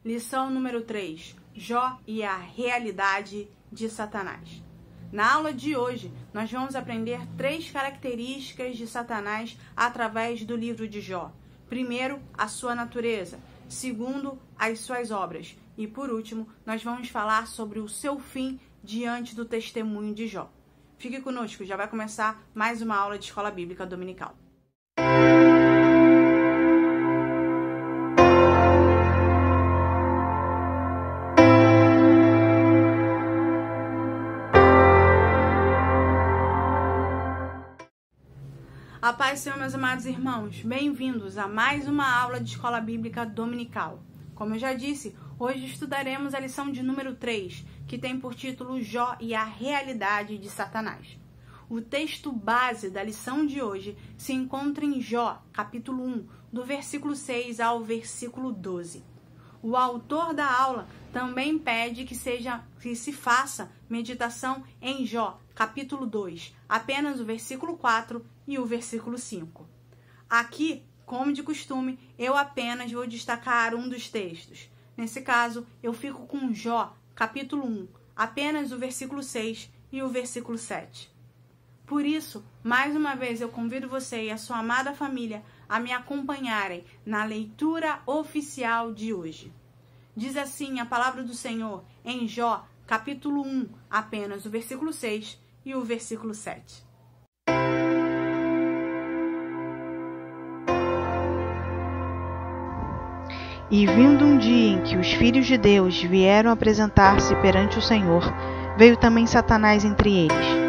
Lição número 3. Jó e a realidade de Satanás. Na aula de hoje, nós vamos aprender 3 características de Satanás através do livro de Jó. Primeiro, a sua natureza. Segundo, as suas obras. E por último, nós vamos falar sobre o seu fim diante do testemunho de Jó. Fique conosco, já vai começar mais uma aula de Escola Bíblica Dominical. A paz do Senhor, meus amados irmãos, bem-vindos a mais uma aula de Escola Bíblica Dominical. Como eu já disse, hoje estudaremos a lição de número 3, que tem por título Jó e a realidade de Satanás. O texto base da lição de hoje se encontra em Jó, capítulo 1, do versículo 6 ao versículo 12. O autor da aula também pede que se faça meditação em Jó, capítulo 2, apenas o versículo 4 e o versículo 5. Aqui, como de costume, eu apenas vou destacar um dos textos. Nesse caso, eu fico com Jó, capítulo 1, apenas o versículo 6 e o versículo 7. Por isso, mais uma vez eu convido você e a sua amada família a me acompanharem na leitura oficial de hoje. Diz assim a palavra do Senhor em Jó, capítulo 1, apenas o versículo 6 e o versículo 7. E vindo um dia em que os filhos de Deus vieram apresentar-se perante o Senhor, veio também Satanás entre eles.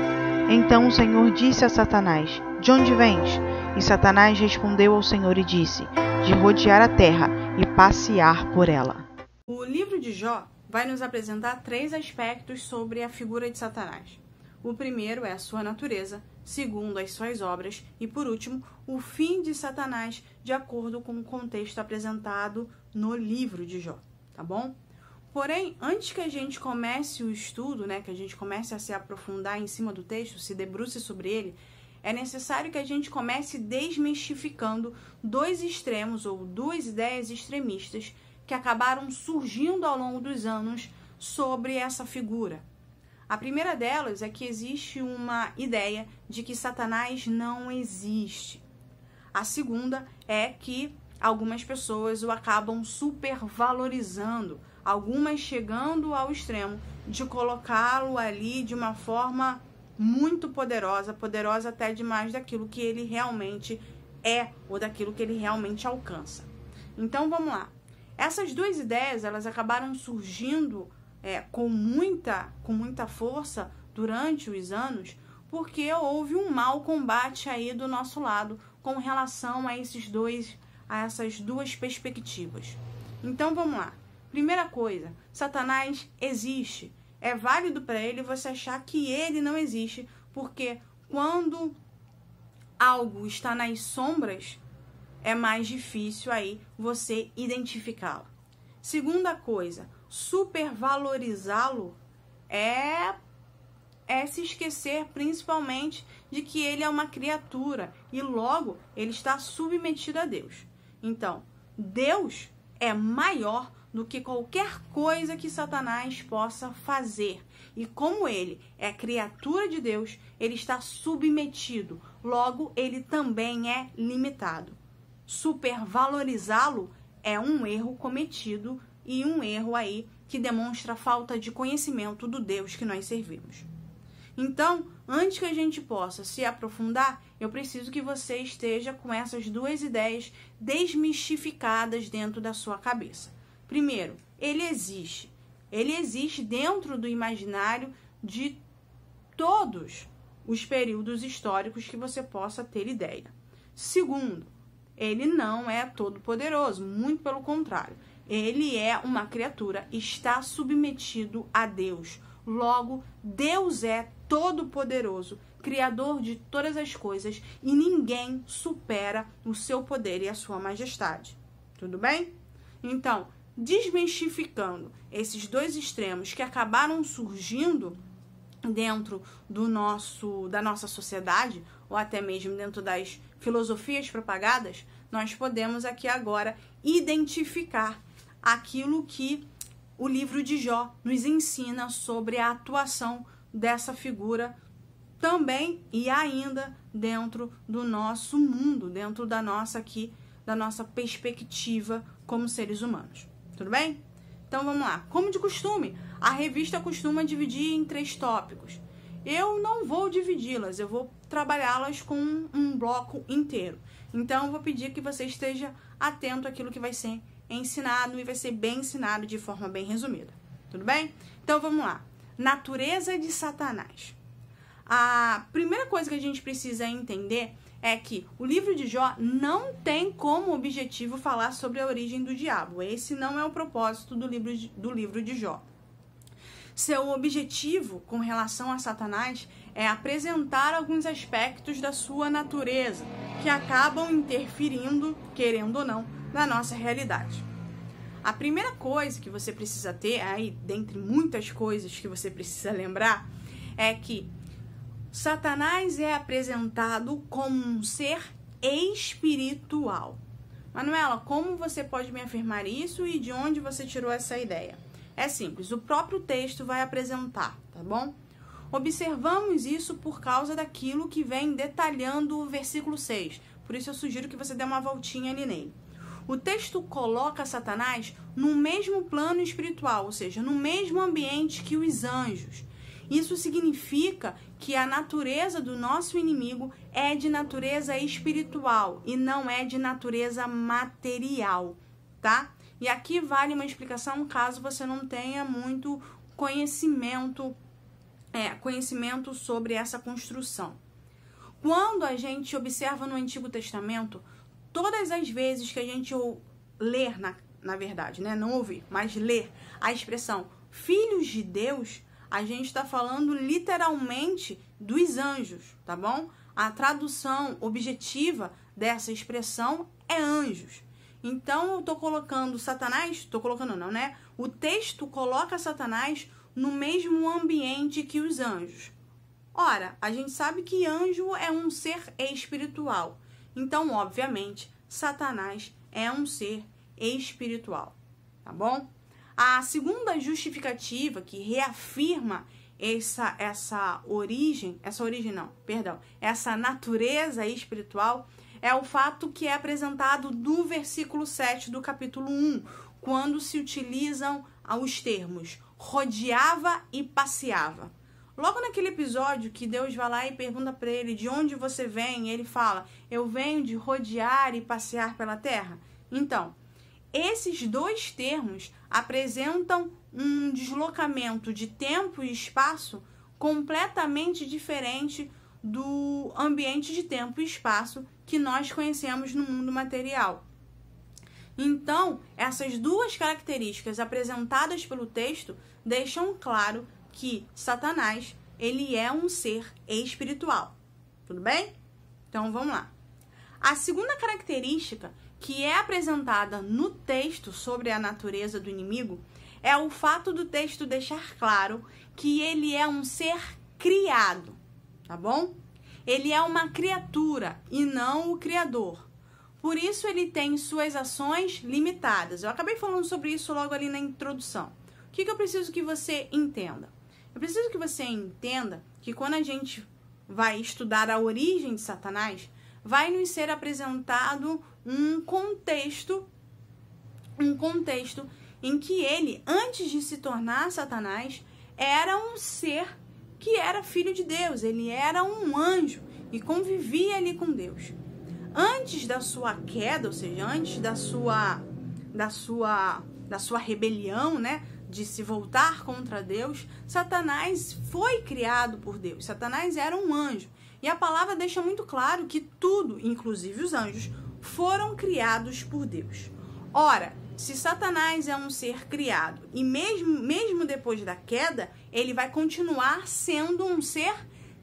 Então o Senhor disse a Satanás: De onde vens? E Satanás respondeu ao Senhor e disse: De rodear a terra e passear por ela. O livro de Jó vai nos apresentar 3 aspectos sobre a figura de Satanás. O primeiro é a sua natureza, segundo, as suas obras e, por último, o fim de Satanás, de acordo com o contexto apresentado no livro de Jó, tá bom? Porém, antes que a gente comece o estudo, que a gente comece a se aprofundar em cima do texto, se debruce sobre ele, é necessário que a gente comece desmistificando 2 extremos ou 2 ideias extremistas que acabaram surgindo ao longo dos anos sobre essa figura. A primeira delas é que existe uma ideia de que Satanás não existe. A segunda é que algumas pessoas o acabam supervalorizando, algumas chegando ao extremo de colocá-lo ali de uma forma muito poderosa, poderosa até demais daquilo que ele realmente é ou daquilo que ele realmente alcança. Então vamos lá. Essas 2 ideias, elas acabaram surgindo com muita força durante os anos, porque houve um mau combate aí do nosso lado com relação a essas duas perspectivas. Então vamos lá. Primeira coisa, Satanás existe. É válido para ele você achar que ele não existe, porque quando algo está nas sombras, é mais difícil aí você identificá-lo. Segunda coisa, supervalorizá-lo é se esquecer principalmente de que ele é uma criatura e logo ele está submetido a Deus. Então, Deus é maior do que qualquer coisa que Satanás possa fazer. E como ele é criatura de Deus, ele está submetido. Logo, ele também é limitado. Supervalorizá-lo é um erro cometido e um erro aí que demonstra a falta de conhecimento do Deus que nós servimos. Então, antes que a gente possa se aprofundar, eu preciso que você esteja com essas 2 ideias desmistificadas dentro da sua cabeça. Primeiro, ele existe. Ele existe dentro do imaginário de todos os períodos históricos que você possa ter ideia. Segundo, ele não é todo-poderoso, muito pelo contrário. Ele é uma criatura, está submetido a Deus. Logo, Deus é todo-poderoso, criador de todas as coisas, e ninguém supera o seu poder e a sua majestade. Tudo bem? Então, desmistificando esses 2 extremos que acabaram surgindo dentro da nossa sociedade, ou até mesmo dentro das filosofias propagadas, nós podemos aqui agora identificar aquilo que o livro de Jó nos ensina sobre a atuação dessa figura também e ainda dentro do nosso mundo, dentro da nossa perspectiva como seres humanos. Tudo bem? Então vamos lá. Como de costume, a revista costuma dividir em 3 tópicos. Eu não vou dividi-las, eu vou trabalhá-las com um bloco inteiro. Então eu vou pedir que você esteja atento àquilo que vai ser ensinado e vai ser bem ensinado de forma bem resumida. Tudo bem? Então vamos lá. Natureza de Satanás. A primeira coisa que a gente precisa entender é que o livro de Jó não tem como objetivo falar sobre a origem do diabo. Esse não é o propósito do livro de Jó. Seu objetivo com relação a Satanás é apresentar alguns aspectos da sua natureza que acabam interferindo, querendo ou não, na nossa realidade. A primeira coisa que você precisa ter, aí dentre muitas coisas que você precisa lembrar, é que Satanás é apresentado como um ser espiritual. Manuela, como você pode me afirmar isso e de onde você tirou essa ideia? É simples, o próprio texto vai apresentar, tá bom? Observamos isso por causa daquilo que vem detalhando o versículo 6. Por isso eu sugiro que você dê uma voltinha ali nele. O texto coloca Satanás no mesmo plano espiritual, ou seja, no mesmo ambiente que os anjos. Isso significa que a natureza do nosso inimigo é de natureza espiritual e não é de natureza material, tá? E aqui vale uma explicação caso você não tenha muito conhecimento sobre essa construção. Quando a gente observa no Antigo Testamento, todas as vezes que a gente ler, na verdade, né? Não ouvir, mas ler a expressão filhos de Deus, a gente está falando literalmente dos anjos, tá bom? A tradução objetiva dessa expressão é anjos. Então, eu tô colocando Satanás, o texto coloca Satanás no mesmo ambiente que os anjos. Ora, a gente sabe que anjo é um ser espiritual. Então, obviamente, Satanás é um ser espiritual, tá bom? A segunda justificativa que reafirma essa natureza espiritual é o fato que é apresentado no versículo 7 do capítulo 1, quando se utilizam os termos rodeava e passeava. Logo naquele episódio que Deus vai lá e pergunta para ele de onde você vem, ele fala, eu venho de rodear e passear pela terra. Então, esses dois termos apresentam um deslocamento de tempo e espaço completamente diferente do ambiente de tempo e espaço que nós conhecemos no mundo material. Então, essas duas características apresentadas pelo texto deixam claro que Satanás, ele é um ser espiritual. Tudo bem? Então, vamos lá. A segunda característica que é apresentada no texto sobre a natureza do inimigo é o fato do texto deixar claro que ele é um ser criado, tá bom? Ele é uma criatura e não o criador. Por isso ele tem suas ações limitadas. Eu acabei falando sobre isso logo ali na introdução. O que eu preciso que você entenda? Eu preciso que você entenda que quando a gente vai estudar a origem de Satanás, vai nos ser apresentado um contexto em que ele, antes de se tornar Satanás, era um ser que era filho de Deus, ele era um anjo e convivia ali com Deus. Antes da sua queda, ou seja, antes da sua rebelião, né, de se voltar contra Deus, Satanás foi criado por Deus. Satanás era um anjo. E a palavra deixa muito claro que tudo, inclusive os anjos, foram criados por Deus. Ora, se Satanás é um ser criado e mesmo depois da queda, ele vai continuar sendo um ser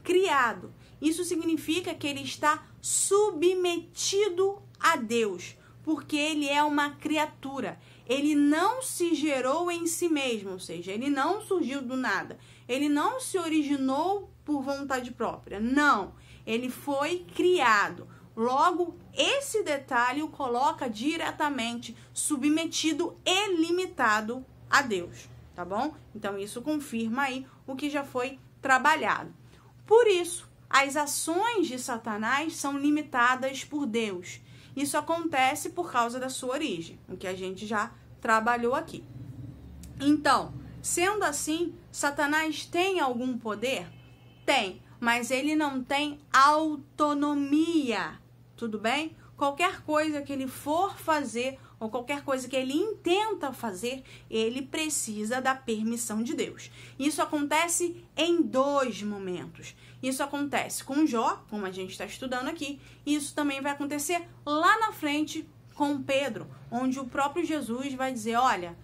criado. Isso significa que ele está submetido a Deus, porque ele é uma criatura. Ele não se gerou em si mesmo, ou seja, ele não surgiu do nada. Ele não se originou por vontade própria. Não, ele foi criado. Logo, esse detalhe o coloca diretamente submetido e limitado a Deus, tá bom? Então, isso confirma aí o que já foi trabalhado. Por isso, as ações de Satanás são limitadas por Deus. Isso acontece por causa da sua origem, o que a gente já trabalhou aqui. Então, sendo assim, Satanás tem algum poder? Tem, mas ele não tem autonomia, tudo bem? Qualquer coisa que ele for fazer, ou qualquer coisa que ele intenta fazer, ele precisa da permissão de Deus. Isso acontece em 2 momentos. Isso acontece com Jó, como a gente está estudando aqui, e isso também vai acontecer lá na frente com Pedro, onde o próprio Jesus vai dizer, olha,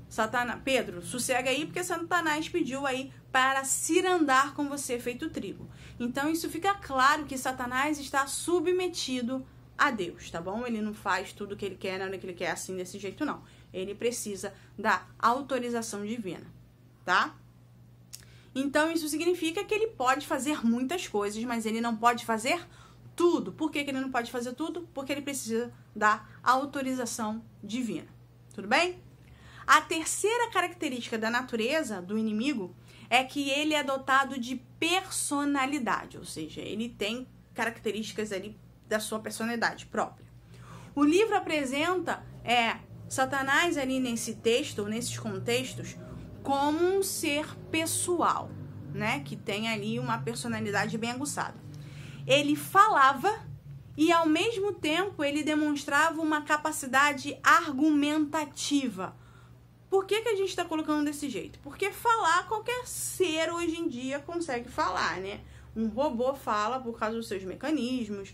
Satanás, Pedro, sossega aí, porque Satanás pediu aí para cirandar com você feito trigo. Então, isso fica claro que Satanás está submetido a Deus, tá bom? Ele não faz tudo o que ele quer, na hora que ele quer, assim, desse jeito, não. Ele precisa da autorização divina, tá? Então, isso significa que ele pode fazer muitas coisas, mas ele não pode fazer tudo. Por que que ele não pode fazer tudo? Porque ele precisa da autorização divina, tudo bem? A terceira característica da natureza do inimigo é que ele é dotado de personalidade, ou seja, ele tem características ali da sua personalidade própria. O livro apresenta Satanás ali nesse texto, nesses contextos, como um ser pessoal, né, que tem ali uma personalidade bem aguçada. Ele falava e, ao mesmo tempo, ele demonstrava uma capacidade argumentativa. Por que que a gente está colocando desse jeito? Porque falar, qualquer ser hoje em dia consegue falar, né? Um robô fala por causa dos seus mecanismos,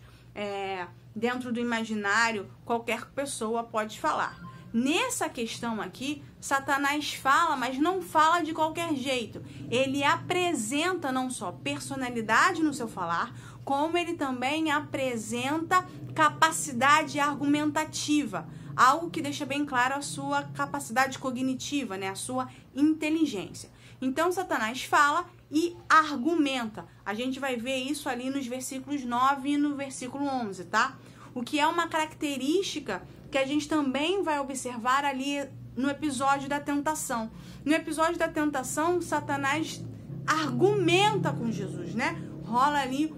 dentro do imaginário, qualquer pessoa pode falar. Nessa questão aqui, Satanás fala, mas não fala de qualquer jeito. Ele apresenta não só personalidade no seu falar, como ele também apresenta capacidade argumentativa. Algo que deixa bem claro a sua capacidade cognitiva, né? A sua inteligência. Então, Satanás fala e argumenta. A gente vai ver isso ali nos versículos 9 e no versículo 11, tá? O que é uma característica que a gente também vai observar ali no episódio da tentação. No episódio da tentação, Satanás argumenta com Jesus, né? Rola ali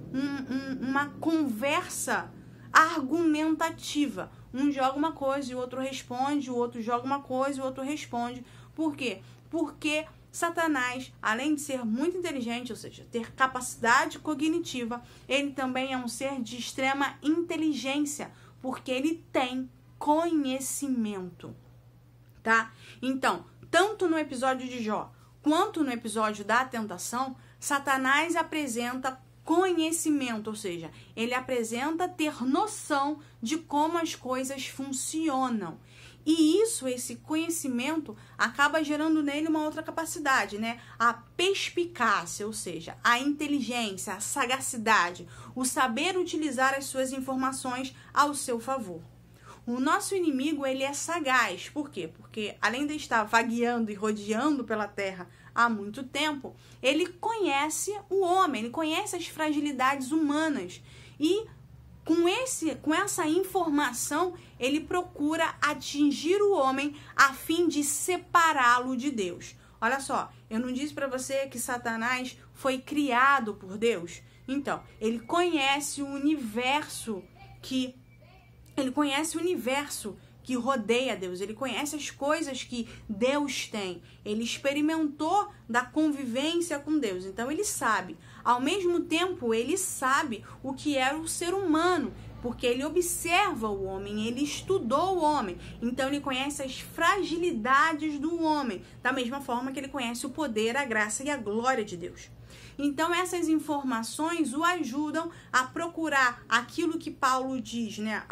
uma conversa argumentativa. Um joga uma coisa e o outro responde, o outro joga uma coisa e o outro responde. Por quê? Porque Satanás, além de ser muito inteligente, ou seja, ter capacidade cognitiva, ele também é um ser de extrema inteligência, porque ele tem conhecimento, tá? Então, tanto no episódio de Jó, quanto no episódio da tentação, Satanás apresenta conhecimento, ou seja, ele apresenta ter noção de como as coisas funcionam. E esse conhecimento, acaba gerando nele uma outra capacidade, né? A perspicácia, ou seja, a inteligência, a sagacidade, o saber utilizar as suas informações ao seu favor. O nosso inimigo, ele é sagaz. Por quê? Porque além de estar vagueando e rodeando pela terra há muito tempo, ele conhece o homem, ele conhece as fragilidades humanas. E com essa informação, ele procura atingir o homem a fim de separá-lo de Deus. Olha só, eu não disse para você que Satanás foi criado por Deus? Então, ele conhece o universo que rodeia Deus, ele conhece as coisas que Deus tem, ele experimentou da convivência com Deus, então ele sabe. Ao mesmo tempo, ele sabe o que é o ser humano, porque ele observa o homem, ele estudou o homem, então ele conhece as fragilidades do homem, da mesma forma que ele conhece o poder, a graça e a glória de Deus. Então, essas informações o ajudam a procurar aquilo que Paulo diz, né?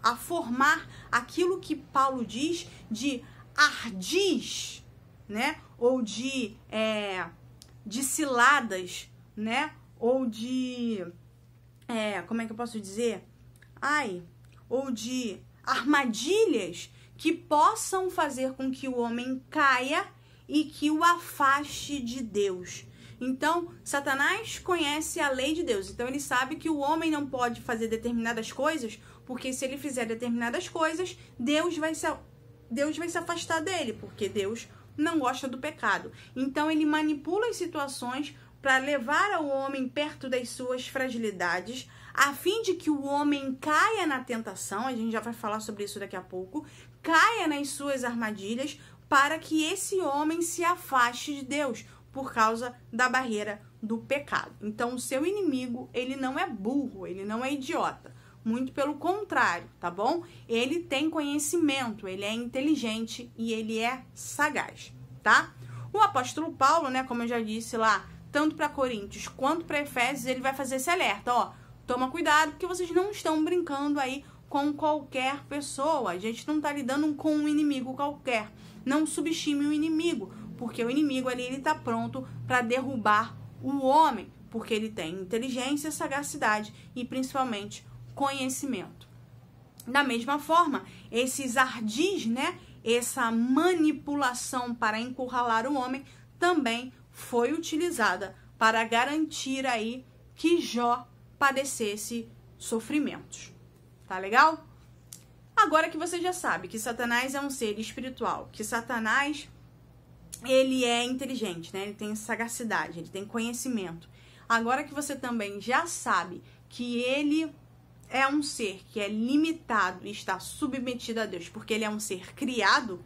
A formar aquilo que Paulo diz de ardis, né? Ou de ciladas, né? Ou de, como é que eu posso dizer? Ou de armadilhas que possam fazer com que o homem caia e que o afaste de Deus. Então, Satanás conhece a lei de Deus. Então, ele sabe que o homem não pode fazer determinadas coisas, porque se ele fizer determinadas coisas, Deus vai se afastar dele, porque Deus não gosta do pecado. Então, ele manipula as situações para levar o homem perto das suas fragilidades, a fim de que o homem caia na tentação, a gente já vai falar sobre isso daqui a pouco, caia nas suas armadilhas, para que esse homem se afaste de Deus, por causa da barreira do pecado. Então, o seu inimigo, ele não é burro, ele não é idiota. Muito pelo contrário, tá bom? Ele tem conhecimento, ele é inteligente e ele é sagaz, tá? O apóstolo Paulo, né, como eu já disse lá, tanto para Coríntios quanto para Efésios, ele vai fazer esse alerta, ó. Toma cuidado, porque vocês não estão brincando aí com qualquer pessoa. A gente não tá lidando com um inimigo qualquer. Não subestime o inimigo, porque o inimigo ali, ele tá pronto para derrubar o homem, porque ele tem inteligência, sagacidade e principalmente conhecimento. Da mesma forma, esses ardis, né, essa manipulação para encurralar o homem também foi utilizada para garantir aí que Jó padecesse sofrimentos. Tá legal? Agora que você já sabe que Satanás é um ser espiritual, que Satanás, ele é inteligente, né? Ele tem sagacidade, ele tem conhecimento. Agora que você também já sabe que ele é um ser que é limitado e está submetido a Deus, porque ele é um ser criado,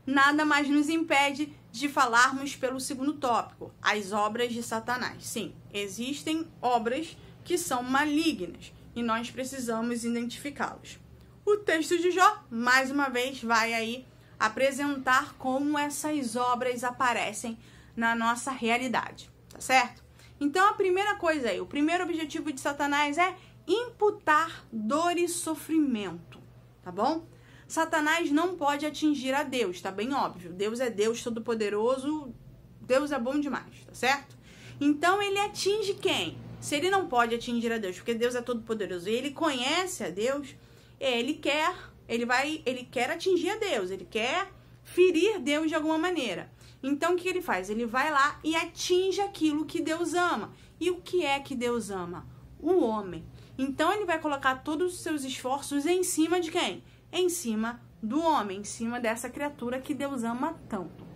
nada mais nos impede de falarmos pelo segundo tópico, as obras de Satanás. Sim, existem obras que são malignas e nós precisamos identificá-las. O texto de Jó, mais uma vez, vai aí apresentar como essas obras aparecem na nossa realidade, tá certo? Então, a primeira coisa aí, o primeiro objetivo de Satanás é imputar dor e sofrimento, tá bom? Satanás não pode atingir a Deus, tá bem óbvio. Deus é Deus Todo-Poderoso, Deus é bom demais, tá certo? Então, ele atinge quem? Se ele não pode atingir a Deus, porque Deus é Todo-Poderoso e ele conhece a Deus, ele quer atingir a Deus, ele quer ferir Deus de alguma maneira. Então, o que ele faz? Ele vai lá e atinge aquilo que Deus ama. E o que é que Deus ama? O homem. Então, ele vai colocar todos os seus esforços em cima de quem? Em cima do homem, em cima dessa criatura que Deus ama tanto.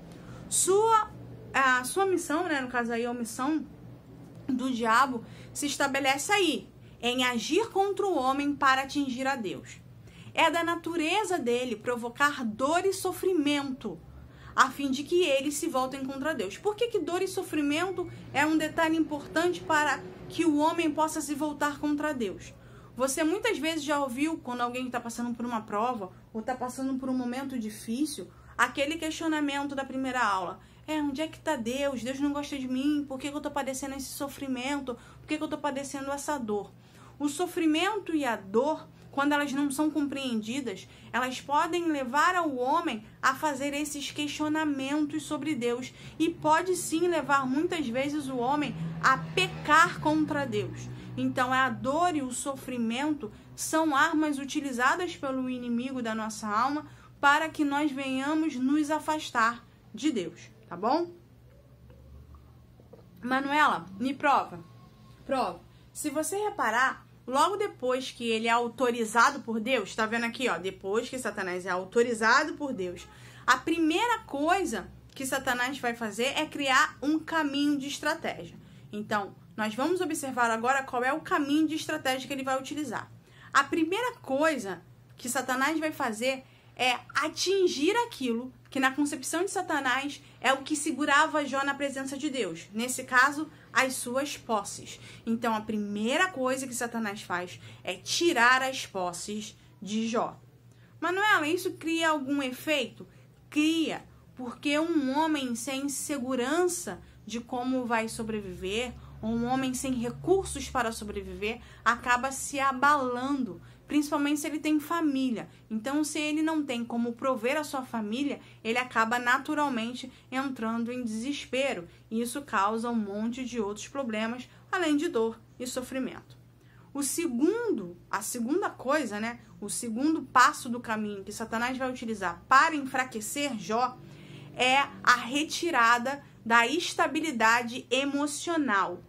A sua missão, né, no caso aí, a missão do diabo se estabelece aí, em agir contra o homem para atingir a Deus. É da natureza dele provocar dor e sofrimento, a fim de que eles se voltem contra Deus. Por que dor e sofrimento é um detalhe importante para que o homem possa se voltar contra Deus? Você muitas vezes já ouviu, quando alguém está passando por uma prova, ou está passando por um momento difícil, aquele questionamento da primeira aula. Onde é que está Deus? Deus não gosta de mim? Por que eu estou padecendo esse sofrimento? Por que eu estou padecendo essa dor? O sofrimento e a dor, quando elas não são compreendidas, elas podem levar ao homem a fazer esses questionamentos sobre Deus. E pode sim levar muitas vezes o homem a pecar contra Deus. Então, a dor e o sofrimento são armas utilizadas pelo inimigo da nossa alma para que nós venhamos nos afastar de Deus, tá bom? Manuela, me prova. Prova. Se você reparar, logo depois que ele é autorizado por Deus, tá vendo aqui, ó, depois que Satanás é autorizado por Deus, a primeira coisa que Satanás vai fazer é criar um caminho de estratégia. Então, nós vamos observar agora qual é o caminho de estratégia que ele vai utilizar. A primeira coisa que Satanás vai fazer é atingir aquilo que na concepção de Satanás é o que segurava Jó na presença de Deus. Nesse caso, as suas posses. Então, a primeira coisa que Satanás faz é tirar as posses de Jó. Manuela, isso cria algum efeito? Cria, porque um homem sem segurança de como vai sobreviver, ou um homem sem recursos para sobreviver, acaba se abalando, principalmente se ele tem família. Então, se ele não tem como prover a sua família, ele acaba naturalmente entrando em desespero. E isso causa um monte de outros problemas, além de dor e sofrimento. A segunda coisa, né? O segundo passo do caminho que Satanás vai utilizar para enfraquecer Jó é a retirada da estabilidade emocional.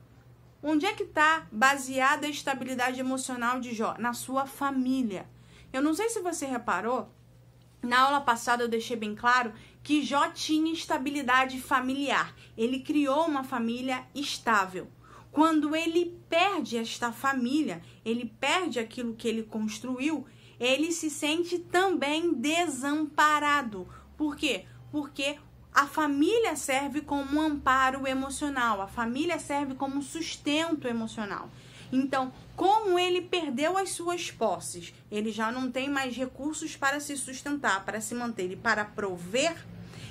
Onde é que está baseada a estabilidade emocional de Jó? Na sua família. Eu não sei se você reparou, na aula passada eu deixei bem claro que Jó tinha estabilidade familiar. Ele criou uma família estável. Quando ele perde esta família, ele perde aquilo que ele construiu, ele se sente também desamparado. Por quê? Porque a família serve como um amparo emocional, a família serve como sustento emocional. Então, como ele perdeu as suas posses, ele já não tem mais recursos para se sustentar, para se manter e para prover,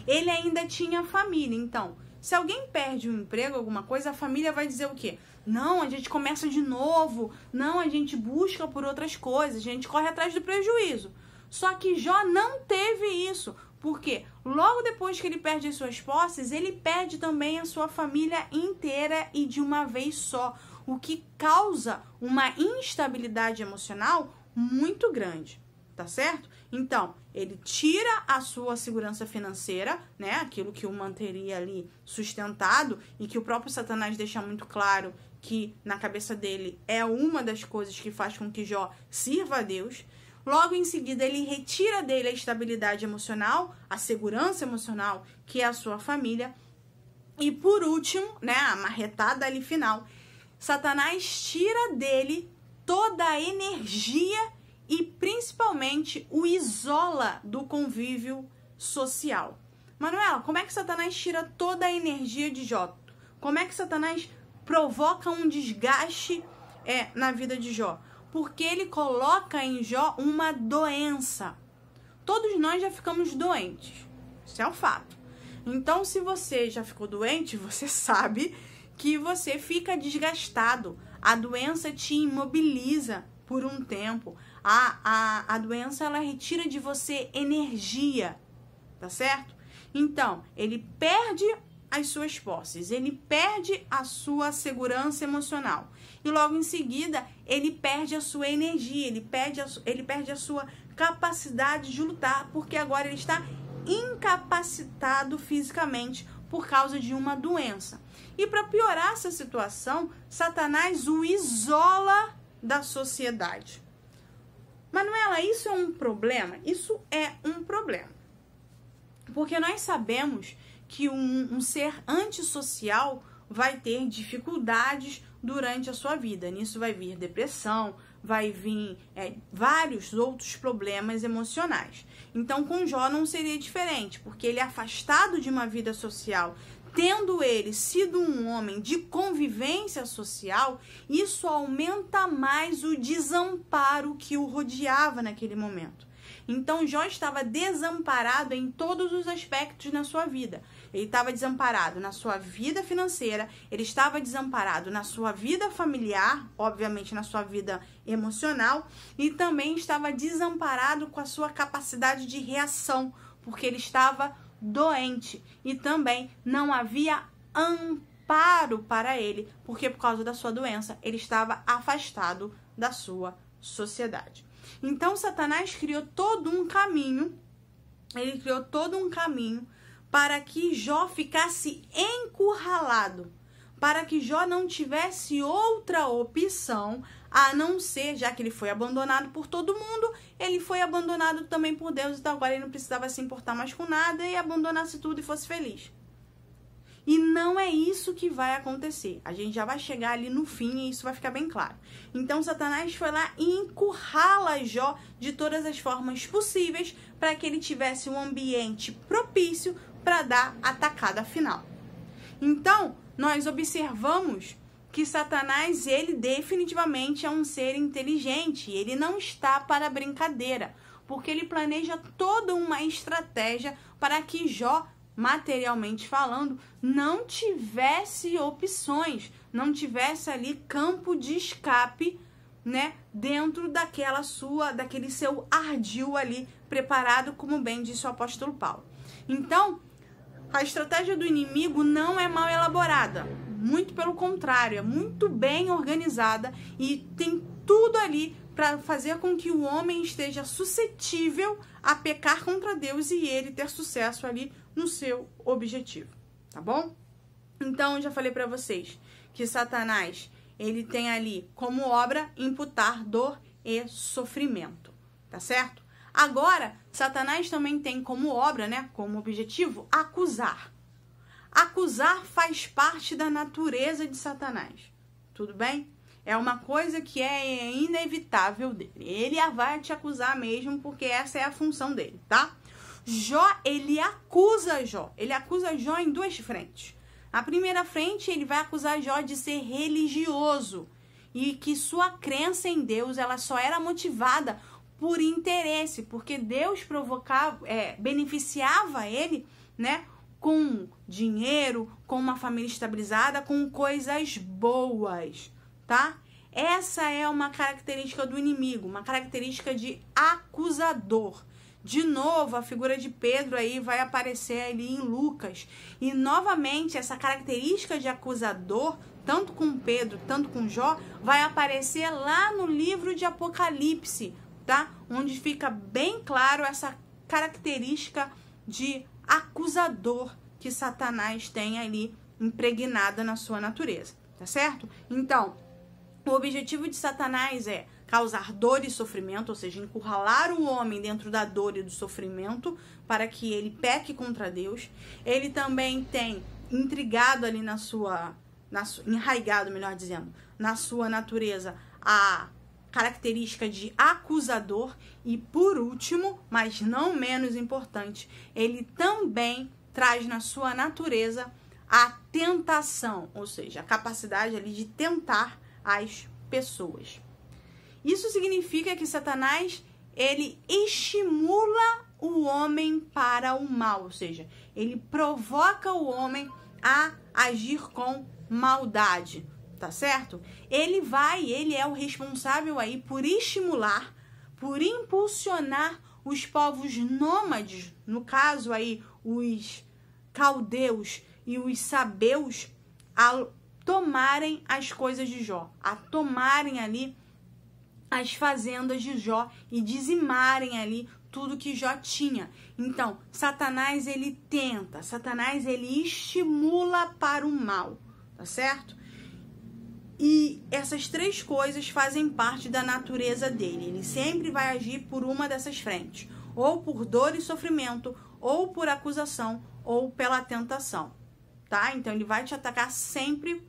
ele ainda tinha família. Então, se alguém perde um emprego, alguma coisa, a família vai dizer o quê? Não, a gente começa de novo, não, a gente busca por outras coisas, a gente corre atrás do prejuízo. Só que Jó não teve isso, porque logo depois que ele perde as suas posses, ele perde também a sua família inteira e de uma vez só, o que causa uma instabilidade emocional muito grande, tá certo? Então, ele tira a sua segurança financeira, né, aquilo que o manteria ali sustentado e que o próprio Satanás deixa muito claro que na cabeça dele é uma das coisas que faz com que Jó sirva a Deus. Logo em seguida, ele retira dele a estabilidade emocional, a segurança emocional, que é a sua família. E por último, né, a marretada ali final, Satanás tira dele toda a energia e principalmente o isola do convívio social. Manuela, como é que Satanás tira toda a energia de Jó? Como é que Satanás provoca um desgaste na vida de Jó? Porque ele coloca em Jó uma doença. Todos nós já ficamos doentes. Isso é um fato. Então, se você já ficou doente, você sabe que você fica desgastado. A doença te imobiliza por um tempo. A doença, ela retira de você energia, tá certo? Então, ele perde as suas posses, ele perde a sua segurança emocional. E logo em seguida, ele perde a sua energia, ele perde a sua capacidade de lutar, porque agora ele está incapacitado fisicamente por causa de uma doença. E para piorar essa situação, Satanás o isola da sociedade. Manuela, isso é um problema? Isso é um problema. Porque nós sabemos que um ser antissocial vai ter dificuldades durante a sua vida. Nisso vai vir depressão, vai vir vários outros problemas emocionais. Então, com Jó não seria diferente, porque ele é afastado de uma vida social, tendo ele sido um homem de convivência social, isso aumenta mais o desamparo que o rodeava naquele momento. Então, Jó estava desamparado em todos os aspectos na sua vida. Ele estava desamparado na sua vida financeira, ele estava desamparado na sua vida familiar, obviamente na sua vida emocional, e também estava desamparado com a sua capacidade de reação, porque ele estava doente e também não havia amparo para ele, porque por causa da sua doença ele estava afastado da sua sociedade. Então Satanás criou todo um caminho, para que Jó ficasse encurralado, para que Jó não tivesse outra opção a não ser, já que ele foi abandonado por todo mundo, ele foi abandonado também por Deus, então agora ele não precisava se importar mais com nada e abandonasse tudo e fosse feliz. E não é isso que vai acontecer. A gente já vai chegar ali no fim e isso vai ficar bem claro. Então, Satanás foi lá e encurrala Jó de todas as formas possíveis para que ele tivesse um ambiente propício para dar a tacada final. Então, nós observamos que Satanás, ele definitivamente é um ser inteligente. Ele não está para brincadeira, porque ele planeja toda uma estratégia para que Jó, materialmente falando, não tivesse opções, não tivesse ali campo de escape, né, dentro daquele seu ardil ali preparado, como bem disse o apóstolo Paulo. Então, a estratégia do inimigo não é mal elaborada, muito pelo contrário, é muito bem organizada e tem tudo ali para fazer com que o homem esteja suscetível a pecar contra Deus e ele ter sucesso ali no seu objetivo, tá bom? Então, eu já falei para vocês que Satanás, ele tem ali como obra imputar dor e sofrimento, tá certo? Agora, Satanás também tem como obra, né, como objetivo, acusar. Acusar faz parte da natureza de Satanás, tudo bem? É uma coisa que é inevitável dele. Ele vai te acusar mesmo, porque essa é a função dele, tá? Jó, ele acusa Jó. Ele acusa Jó em duas frentes. Na primeira frente, ele vai acusar Jó de ser religioso e que sua crença em Deus, ela só era motivada por interesse, porque Deus beneficiava ele, né, com dinheiro, com uma família estabilizada, com coisas boas, tá? Essa é uma característica do inimigo, uma característica de acusador. De novo, a figura de Pedro aí vai aparecer ali em Lucas. E novamente, essa característica de acusador, tanto com Pedro, tanto com Jó, vai aparecer lá no livro de Apocalipse, tá? Onde fica bem claro essa característica de acusador que Satanás tem ali impregnada na sua natureza, tá certo? Então, o objetivo de Satanás é causar dor e sofrimento, ou seja, encurralar o homem dentro da dor e do sofrimento para que ele peque contra Deus. Ele também tem intrigado ali enraigado, melhor dizendo, na sua natureza a característica de acusador. E por último, mas não menos importante, ele também traz na sua natureza a tentação, ou seja, a capacidade ali de tentar as pessoas. Isso significa que Satanás, ele estimula o homem para o mal, ou seja, ele provoca o homem a agir com maldade, tá certo? Ele é o responsável aí por estimular, por impulsionar os povos nômades, no caso aí os caldeus e os sabeus, a tomarem as coisas de Jó, a tomarem ali as fazendas de Jó e dizimarem ali tudo que Jó tinha. Então, Satanás, ele tenta, Satanás, ele estimula para o mal, tá certo? E essas três coisas fazem parte da natureza dele. Ele sempre vai agir por uma dessas frentes, ou por dor e sofrimento, ou por acusação, ou pela tentação, tá? Então, ele vai te atacar sempre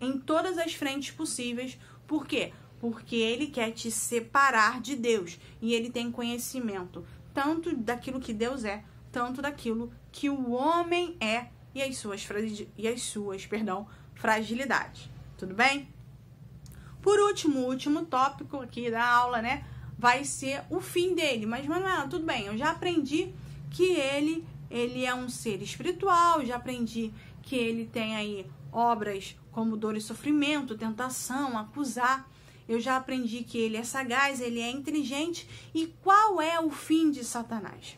em todas as frentes possíveis. Por quê? Porque ele quer te separar de Deus. E ele tem conhecimento tanto daquilo que Deus é, tanto daquilo que o homem é e as suas fragilidades. Tudo bem? Por último, o último tópico aqui da aula, né, vai ser o fim dele. Mas, Manuela, tudo bem, eu já aprendi que ele é um ser espiritual, já aprendi que ele tem aí obras como dor e sofrimento, tentação, acusar. Eu já aprendi que ele é sagaz, ele é inteligente. E qual é o fim de Satanás?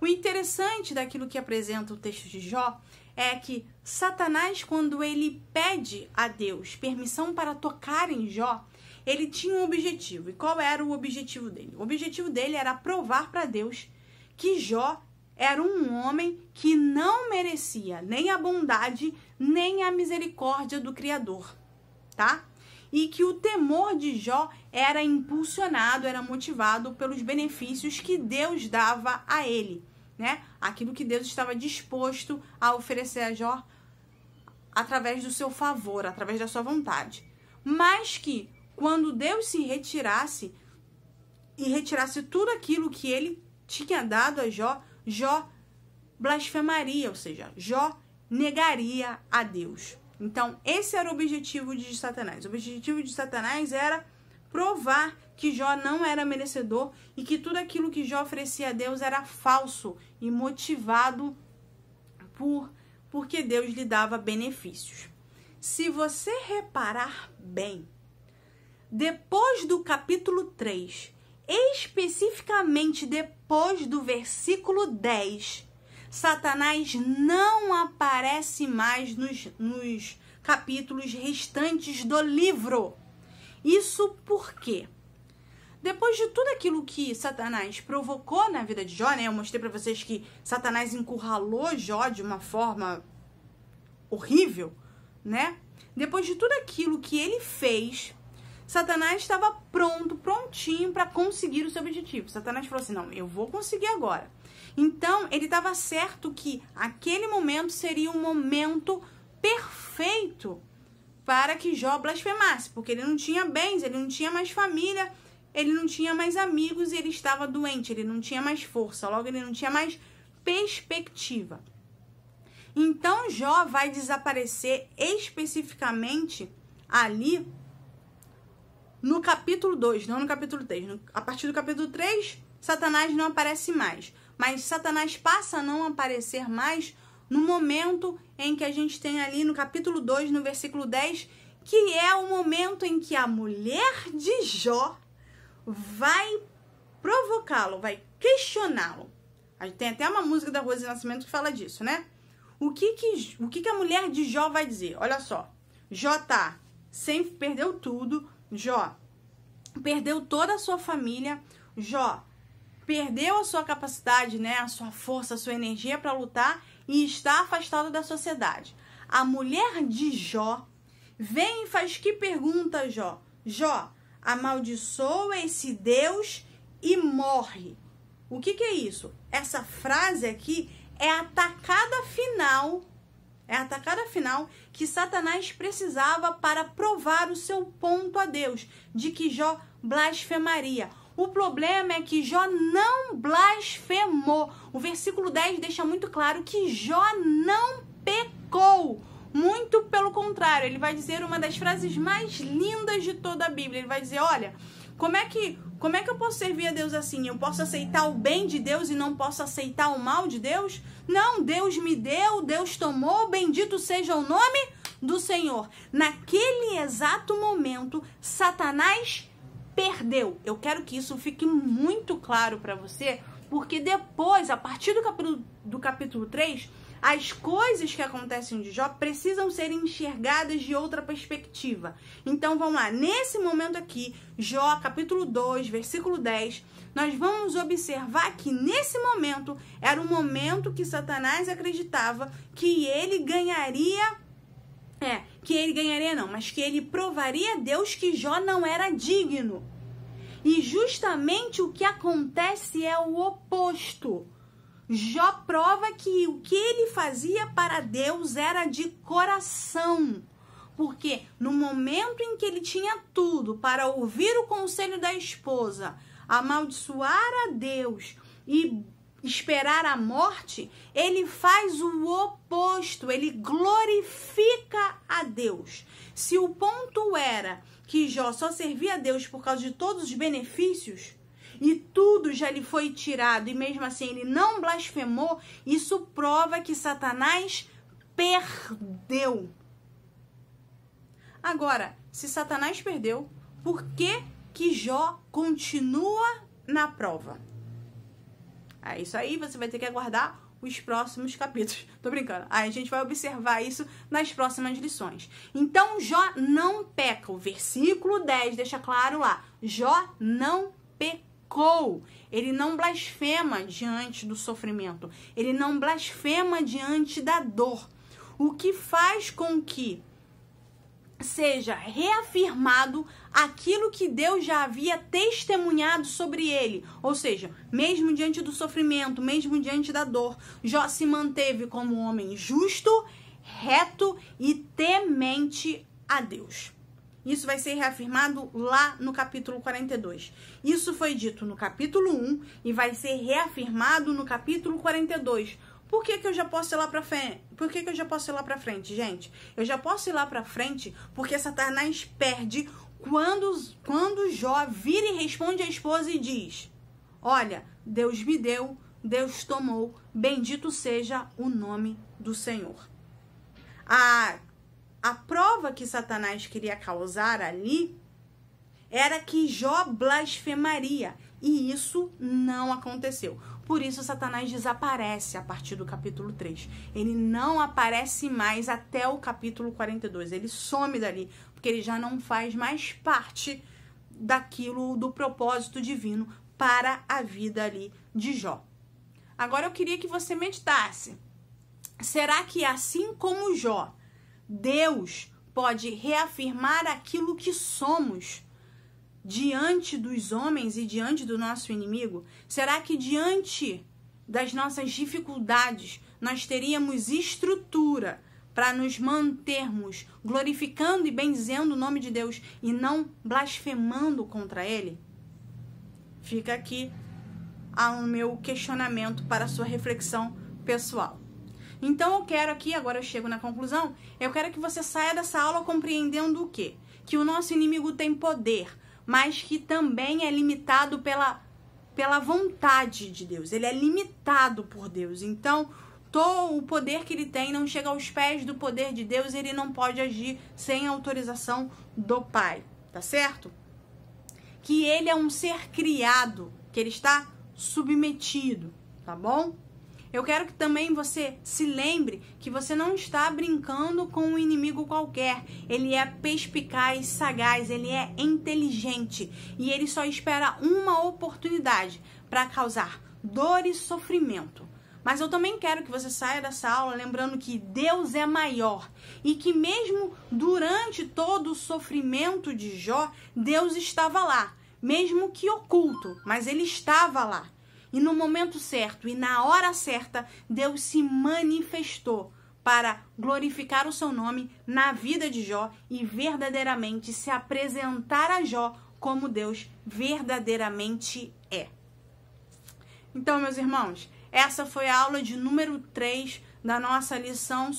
O interessante daquilo que apresenta o texto de Jó é que Satanás, quando ele pede a Deus permissão para tocar em Jó, ele tinha um objetivo. E qual era o objetivo dele? O objetivo dele era provar para Deus que Jó era um homem que não merecia nem a bondade, nem a misericórdia do Criador, tá? E que o temor de Jó era impulsionado, era motivado pelos benefícios que Deus dava a ele, né? Aquilo que Deus estava disposto a oferecer a Jó através do seu favor, através da sua vontade. Mas que quando Deus se retirasse e retirasse tudo aquilo que ele tinha dado a Jó, Jó blasfemaria, ou seja, Jó negaria a Deus. Então, esse era o objetivo de Satanás. O objetivo de Satanás era provar que Jó não era merecedor e que tudo aquilo que Jó oferecia a Deus era falso e motivado porque Deus lhe dava benefícios. Se você reparar bem, depois do capítulo 3, especificamente depois do versículo 10, Satanás não aparece mais nos capítulos restantes do livro. Isso por quê? Depois de tudo aquilo que Satanás provocou na vida de Jó, né? Eu mostrei para vocês que Satanás encurralou Jó de uma forma horrível, né? Depois de tudo aquilo que ele fez, Satanás estava prontinho para conseguir o seu objetivo. Satanás falou assim, não, eu vou conseguir agora. Então, ele estava certo que aquele momento seria um momento perfeito para que Jó blasfemasse, porque ele não tinha bens, ele não tinha mais família, ele não tinha mais amigos e ele estava doente, ele não tinha mais força, logo ele não tinha mais perspectiva. Então, Jó vai desaparecer especificamente ali no capítulo 2, não no capítulo 3. A partir do capítulo 3, Satanás não aparece mais. Mas Satanás passa a não aparecer mais no momento em que a gente tem ali no capítulo 2, no versículo 10, que é o momento em que a mulher de Jó vai provocá-lo, vai questioná-lo. Tem até uma música da Rose Nascimento que fala disso, né? O que a mulher de Jó vai dizer? Olha só, Jó perdeu tudo, Jó perdeu toda a sua família, Jó perdeu a sua capacidade, né, a sua força, a sua energia para lutar e está afastado da sociedade. A mulher de Jó vem e faz que pergunta a Jó? Jó, amaldiçoa esse Deus e morre. O que é isso? Essa frase aqui é a tacada final. É a tacada final que Satanás precisava para provar o seu ponto a Deus, de que Jó blasfemaria. O problema é que Jó não blasfemou. O versículo 10 deixa muito claro que Jó não pecou. Muito pelo contrário, ele vai dizer uma das frases mais lindas de toda a Bíblia. Ele vai dizer, olha, como é que eu posso servir a Deus assim? Eu posso aceitar o bem de Deus e não posso aceitar o mal de Deus? Não, Deus me deu, Deus tomou, bendito seja o nome do Senhor. Naquele exato momento, Satanás perdeu. Eu quero que isso fique muito claro para você, porque depois, a partir do capítulo 3, as coisas que acontecem de Jó precisam ser enxergadas de outra perspectiva. Então, vamos lá. Nesse momento aqui, Jó, capítulo 2, versículo 10, nós vamos observar que nesse momento era um momento que Satanás acreditava que ele ganharia... mas que ele provaria a Deus que Jó não era digno. E justamente o que acontece é o oposto. Jó prova que o que ele fazia para Deus era de coração. Porque no momento em que ele tinha tudo para ouvir o conselho da esposa, amaldiçoar a Deus e esperar a morte, ele faz o oposto, ele glorifica a Deus. Se o ponto era que Jó só servia a Deus por causa de todos os benefícios, e tudo já lhe foi tirado, e mesmo assim ele não blasfemou, isso prova que Satanás perdeu. Agora, se Satanás perdeu, por que Jó continua na prova? Isso aí você vai ter que aguardar os próximos capítulos. Tô brincando. Aí a gente vai observar isso nas próximas lições. Então, Jó não peca. O versículo 10 deixa claro lá. Jó não pecou. Ele não blasfema diante do sofrimento. Ele não blasfema diante da dor. O que faz com que seja reafirmado aquilo que Deus já havia testemunhado sobre ele. Ou seja, mesmo diante do sofrimento, mesmo diante da dor, Jó se manteve como um homem justo, reto e temente a Deus. Isso vai ser reafirmado lá no capítulo 42. Isso foi dito no capítulo 1 e vai ser reafirmado no capítulo 42. Por que eu já posso ir lá pra frente? Por que eu já posso ir lá pra frente, gente? Eu já posso ir lá pra frente porque Satanás perde quando Jó vira e responde à esposa e diz: olha, Deus me deu, Deus tomou, bendito seja o nome do Senhor. A prova que Satanás queria causar ali era que Jó blasfemaria. E isso não aconteceu. Por isso, Satanás desaparece a partir do capítulo 3. Ele não aparece mais até o capítulo 42. Ele some dali, porque ele já não faz mais parte do propósito divino para a vida ali de Jó. Agora eu queria que você meditasse será que assim como Jó, Deus pode reafirmar aquilo que somos diante dos homens e diante do nosso inimigo? Será que diante das nossas dificuldades nós teríamos estrutura para nos mantermos glorificando e bendizendo o nome de Deus e não blasfemando contra Ele? Fica aqui o meu questionamento para a sua reflexão pessoal. Então eu quero aqui, agora eu chego na conclusão, eu quero que você saia dessa aula compreendendo o quê? Que o nosso inimigo tem poder, mas que também é limitado pela vontade de Deus. Ele é limitado por Deus. Então, o poder que ele tem não chega aos pés do poder de Deus, ele não pode agir sem autorização do Pai, tá certo? Que ele é um ser criado, que ele está submetido, tá bom? Eu quero que também você se lembre que você não está brincando com um inimigo qualquer. Ele é perspicaz, sagaz, ele é inteligente e ele só espera uma oportunidade para causar dor e sofrimento. Mas eu também quero que você saia dessa aula lembrando que Deus é maior e que mesmo durante todo o sofrimento de Jó, Deus estava lá, mesmo que oculto, mas ele estava lá. E no momento certo e na hora certa, Deus se manifestou para glorificar o seu nome na vida de Jó e verdadeiramente se apresentar a Jó como Deus verdadeiramente é. Então, meus irmãos, essa foi a aula de número 3 da nossa lição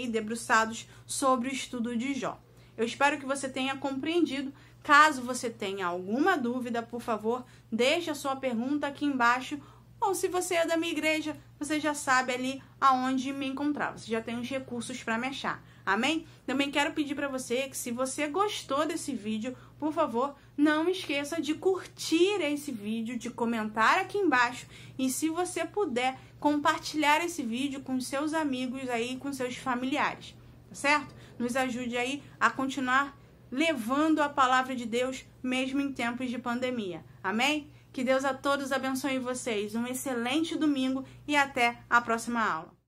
debruçados sobre o estudo de Jó. Eu espero que você tenha compreendido. Caso você tenha alguma dúvida, por favor, deixe a sua pergunta aqui embaixo. Ou se você é da minha igreja, você já sabe ali aonde me encontrar. Você já tem os recursos para me achar. Amém? Também quero pedir para você que se você gostou desse vídeo, por favor, não esqueça de curtir esse vídeo, de comentar aqui embaixo. E se você puder, compartilhar esse vídeo com seus amigos aí, com seus familiares. Tá certo? Nos ajude aí a continuar levando a palavra de Deus, mesmo em tempos de pandemia. Amém? Que Deus a todos abençoe vocês. Um excelente domingo e até a próxima aula.